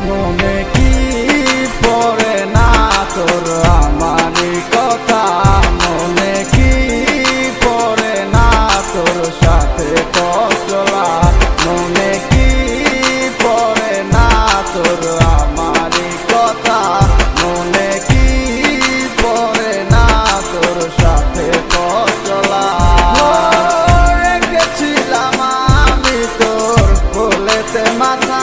মনে কি পড়ে না তোর আমারই কথা, মনে কি পড়ে না তোর সাথে পথ চলা, মনে কি পড়ে না তোর আমারই কথা, মনে কি পড়ে না তোর সাথে পথ চলা। রেখেছিলাম আমি তোর কোলেতে মাথা,